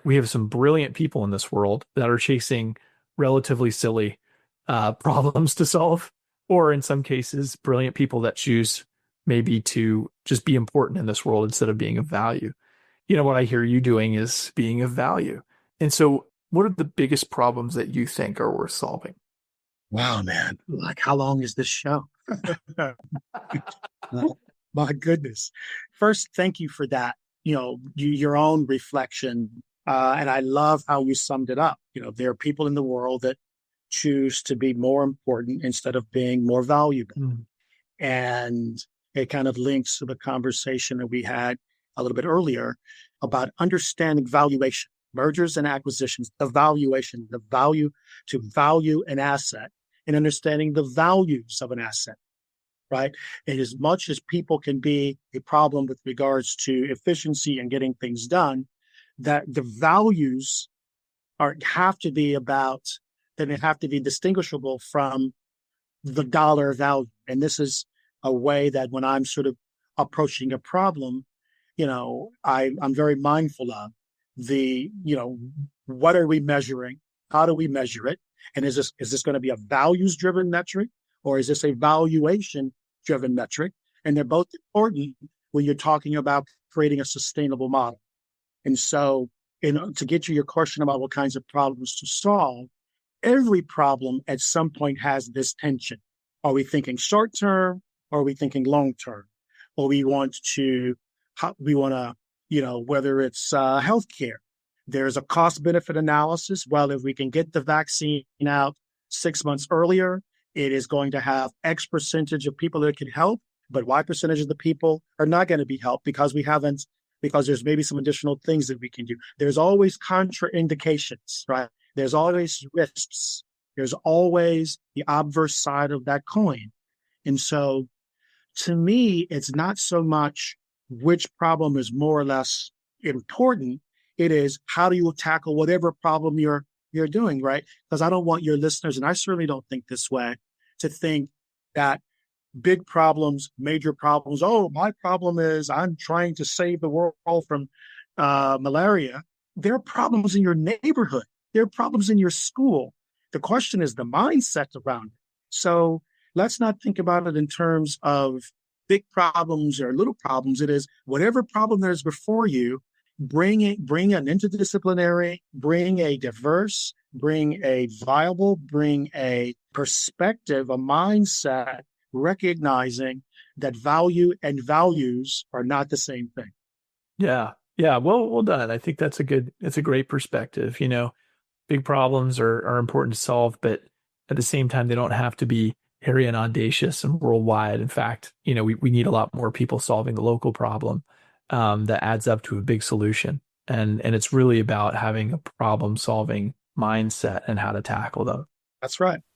we have some brilliant people in this world that are chasing relatively silly problems to solve, or in some cases, brilliant people that choose maybe to just be important in this world instead of being of value. What I hear you doing is being of value. And so, what are the biggest problems that you think are worth solving? Wow, man. Like, how long is this show? My goodness. First, thank you for that, your own reflection. And I love how you summed it up. There are people in the world that choose to be more important instead of being more valuable. Mm. And it kind of links to the conversation that we had a little bit earlier about understanding valuation, mergers and acquisitions, the valuation, the value to value an asset and understanding the values of an asset, right? And as much as people can be a problem with regards to efficiency and getting things done, that the values have to be distinguishable from the dollar value. And this is a way that when I'm sort of approaching a problem, I'm very mindful of what are we measuring? How do we measure it? And is this going to be a values driven metric or is this a valuation driven metric? And they're both important when you're talking about creating a sustainable model. And so, to get to your question about what kinds of problems to solve, every problem at some point has this tension. Are we thinking short term? Or are we thinking long term? Or we want to, whether it's healthcare, there's a cost benefit analysis. Well, if we can get the vaccine out 6 months earlier, it is going to have X percentage of people that it can help, but Y percentage of the people are not going to be helped because there's maybe some additional things that we can do. There's always contraindications, right? There's always risks. There's always the obverse side of that coin. And so to me, it's not so much which problem is more or less important. It is how do you tackle whatever problem you're doing, right? Because I don't want your listeners, and I certainly don't think this way, to think that big problems, major problems, oh, my problem is I'm trying to save the world from malaria. There are problems in your neighborhood. There are problems in your school. The question is the mindset around it. So let's not think about it in terms of big problems or little problems. It is whatever problem there is before you, bring an interdisciplinary, bring a diverse, bring a viable, bring a perspective, a mindset, recognizing that value and values are not the same thing. Yeah. Yeah. Well done. I think it's a great perspective. Big problems are important to solve, but at the same time, they don't have to be hairy and audacious and worldwide. In fact, we need a lot more people solving the local problem that adds up to a big solution. And it's really about having a problem solving mindset and how to tackle them. That's right.